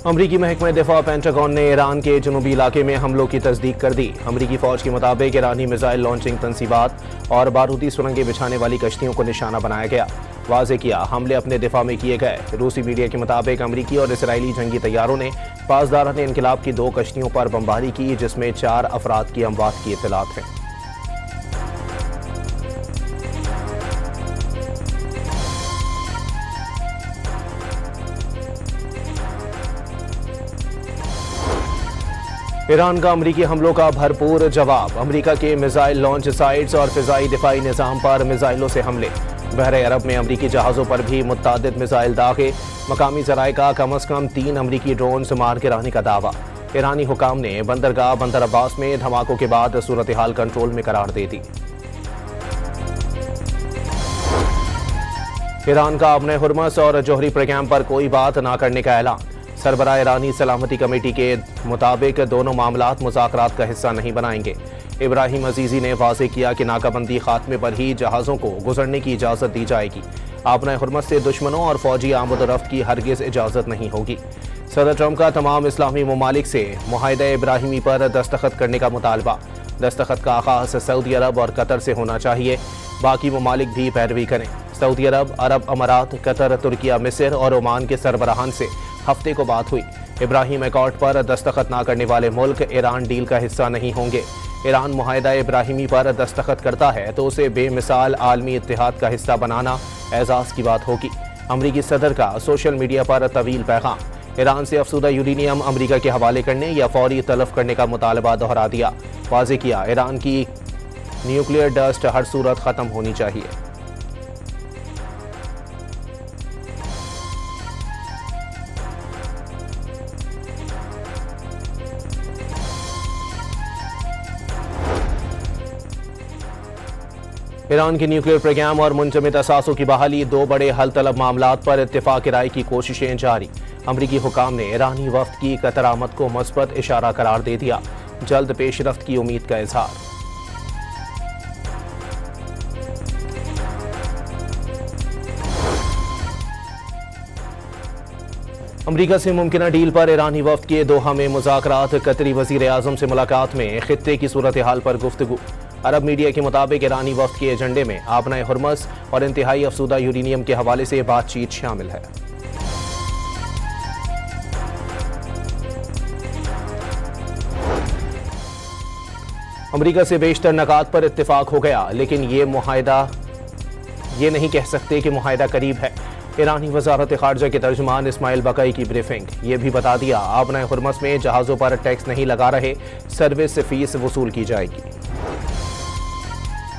अमरीकी महकमा दिफा पेंटागन ने ईरान के जनूबी इलाके में हमलों की तस्दीक कर दी। अमरीकी फौज के मुताबिक ईरानी मिसाइल लॉन्चिंग तंसीबात और बारूदी सुरंगें बिछाने वाली कश्तियों को निशाना बनाया गया। वाज़ेह किया हमले अपने दिफा में किए गए। रूसी मीडिया के मुताबिक अमरीकी और इसराइली जंगी तैयारों ने पासदारान इनकलाब की 2 कश्तियों पर बमबारी की, जिसमें 4 अफराद की अमवात की इत्तलात है। ईरान का अमरीकी हमलों का भरपूर जवाब। अमरीका के मिसाइल लॉन्च साइट्स और फिजाई दिफाई निज़ाम पर मिसाइलों से हमले। बहरे अरब में अमरीकी जहाज़ों पर भी मुत्तादिद मिसाइल दागे। मकामी ज़राए का कम अज़ कम 3 अमरीकी ड्रोन मार गिराने का दावा। ईरानी हुकाम ने बंदरगाह बंदर अब्बास में धमाकों के बाद सूरत हाल कंट्रोल में करार दे दी। ईरान का अपने हुर्मस और जोहरी प्रोग्राम पर कोई बात न करने का ऐलान। सरबराह ईरानी सलामती कमेटी के मुताबिक दोनों मामलात मुज़ाकरात का हिस्सा नहीं बनाएंगे। इब्राहिम अजीज़ी ने वाज़ेह किया कि नाकाबंदी खात्मे पर ही जहाज़ों को गुजरने की इजाज़त दी जाएगी। अपने हुर्मत से दुश्मनों और फौजी आमद-ओ-रफ्त की हरगिज़ इजाज़त नहीं होगी। सदर ट्रंप का तमाम इस्लामी ममालिक से मुआहिदा इब्राहिमी पर दस्तखत करने का मुतालबा। दस्तखत का आगाज़ सऊदी अरब और कतर से होना चाहिए, बाकी ममालिक भी पैरवी करें। सऊदी अरब, अरब अमारात, कतर, तुर्किया, मिस्र और ओमान के सरबराहान से हफ्ते को बात हुई। इब्राहिम एकॉर्ड पर दस्तखत न करने वाले मुल्क ईरान डील का हिस्सा नहीं होंगे। ईरान मुआहिदा इब्राहिमी पर दस्तखत करता है तो उसे बेमिसाल आलमी इत्तेहाद का हिस्सा बनाना एजाज़ की बात होगी। अमरीकी सदर का सोशल मीडिया पर तवील पैगाम। ईरान से अफसूदा यूरेनियम अमरीका के हवाले करने या फौरी तलफ करने का मुतालबा दोहरा दिया। वाज़ेह किया ईरान की न्यूक्लियर डस्ट हर सूरत ख़त्म होनी चाहिए। ईरान की न्यूक्लियर प्रोग्राम और मुंजमद असासों की बहाली, 2 बड़े हल तलब मामलात पर इत्तेफाक राय की कोशिशें जारी। अमरीकी हुकाम ने ईरानी वफ्द की कतर आमद को मस्बत इशारा करार दे दिया। जल्द पेशरफ्त की उम्मीद का इजहार। अमरीका से मुमकिना डील पर ईरानी वफ्द के दोहा में मुज़ाकरात। कतरी वज़ीर आज़म से मुलाकात में खित्ते की सूरत हाल पर गुफ्तगू। अरब मीडिया के मुताबिक ईरानी वफ्द के एजेंडे में आपना हुर्मस और इंतहाई अफसूदा यूरेनियम के हवाले से बातचीत शामिल है। अमरीका से बेशतर नकात पर इत्तेफाक हो गया, लेकिन ये नहीं कह सकते कि मुआहिदा करीब है। ईरानी वजारत खारजा के तर्जुमान इस्माइल बकाई की ब्रीफिंग। ये भी बता दिया आपना हुर्मस में जहाज़ों पर टैक्स नहीं लगा रहे, सर्विस फीस वसूल की जाएगी।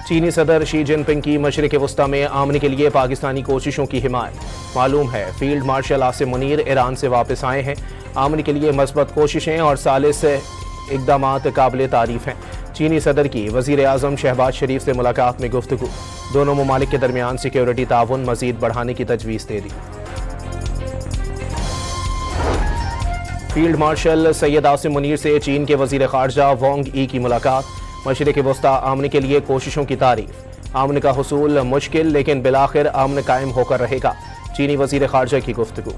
चीनी सदर शी जिनपिंग की मशरिक़ वस्ता में आमने के लिए पाकिस्तानी कोशिशों की हिमायत। मालूम है field marshal Asim Munir Iran से वापस आए हैं। आमने के लिए मस्बत कोशिशें और सालिस इक़दामात काबिल तारीफ़ हैं। चीनी सदर की वज़ीर आज़म शहबाज शरीफ से मुलाकात में गुफ्तगू। दोनों ममालिक के दरमियान सिक्योरिटी ताउन मज़ीद बढ़ाने की तजवीज़ दे दी। फील्ड मार्शल सैयद आसिम मुनीर से चीन के वज़ीर ख़ारजा वांग यी की मुलाकात। मशरिक़ वस्ता आमने के लिए कोशिशों की तारीफ। आमन का हुसूल मुश्किल, लेकिन बिलाखिर आमन कायम होकर रहेगा। चीनी वज़ीर ख़ारजा की गुफ्तगू।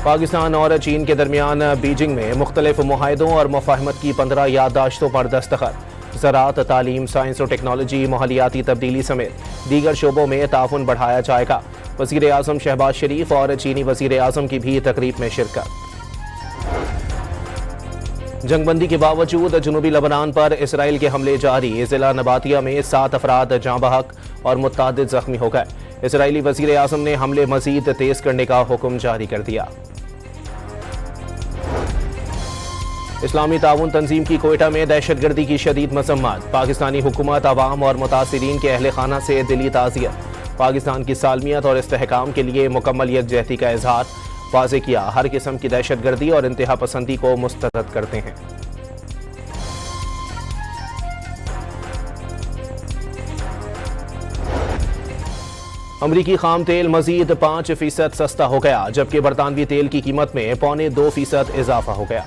पाकिस्तान और चीन के दरमियान बीजिंग में मुख्तलिफ मुआहिदों और मुफ़ाहमत की 15 याददाश्तों पर दस्तखत। ज़राअत, तालीम, साइंस और टेक्नोलॉजी, माहौलियाती तब्दीली समेत दीगर शोबों में ताउन बढ़ाया जाएगा। वज़ीर आज़म शहबाज शरीफ और चीनी वज़ीर आज़म की भी तकरीब में शिरकत। जंगबंदी के बावजूद जनूबी लबनान पर इसराइल के हमले जारी। ज़िला नबातिया में 7 अफराद जाँ बहक और मुत्तादिद ज़ख्मी हो गए। इसराइली वज़ीर आज़म ने हमले मज़ीद तेज़ करने का हुक्म जारी कर दिया। इस्लामी ताउन तंजीम की कोयटा में दहशतगर्दी की शदीद मज़म्मत। पाकिस्तानी हुकूमत, अवाम और मुतासिरीन के अहले खाना से दिली ताज़ियत। पाकिस्तान की सालमियत और इस्तेहकाम के लिए मुकम्मल यकजहती का इजहार। वाज़ेह किया हर किस्म की दहशतगर्दी और इंतहा पसंदी को मुस्तरद करते हैं। अमरीकी खाम तेल मजीद 5% सस्ता हो गया, जबकि बरतानवी तेल की कीमत में 0.25% इजाफा हो गया।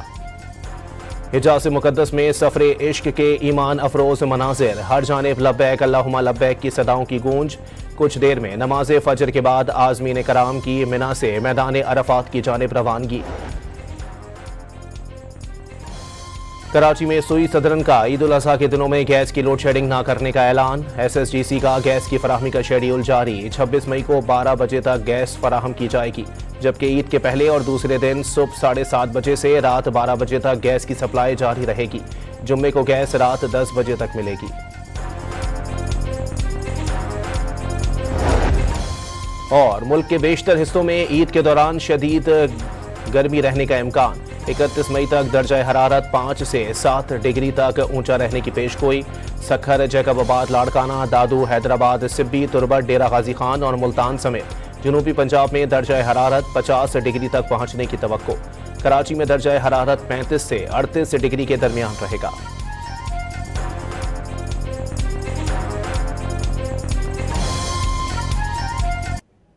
हिजाज़ मुक़द्दस में सफ़रे इश्क के ईमान अफरोज़ मनाजिर। हर जानिब लब्बैक अल्लाहुम्मा लब्बैक की सदाओं की गूंज। कुछ देर में नमाज फजर के बाद आज़मीन कराम की मिना से मैदान अरफात की जानिब रवानगी। कराची में सुई सदरन का ईद उल अज़हा के दिनों में गैस की लोड शेडिंग न करने का ऐलान। SSGC का गैस की फराहमी का शेड्यूल जारी। 26 मई को 12 बजे तक गैस फराहम की जाएगी, जबकि ईद के पहले और दूसरे दिन सुबह 7:30 बजे से रात 12 बजे तक गैस की सप्लाई जारी रहेगी। जुम्मे को गैस रात 10 बजे तक मिलेगी। और मुल्क के बेशतर हिस्सों में ईद के दौरान शदीद गर्मी रहने का इम्कान। 31 मई तक दर्जा हरारत 5 से 7 डिग्री तक ऊंचा रहने की पेशगोई। सखर, जैकबाबाद, लाड़काना, दादू, हैदराबाद, सिब्बी, तुरबत, डेरा गाजी खान और मुल्तान समेत जनूबी पंजाब में दर्जा हरारत 50 डिग्री तक पहुंचने की तवक्को। कराची में दर्जा हरारत 35 से 38 डिग्री के दरमियान रहेगा।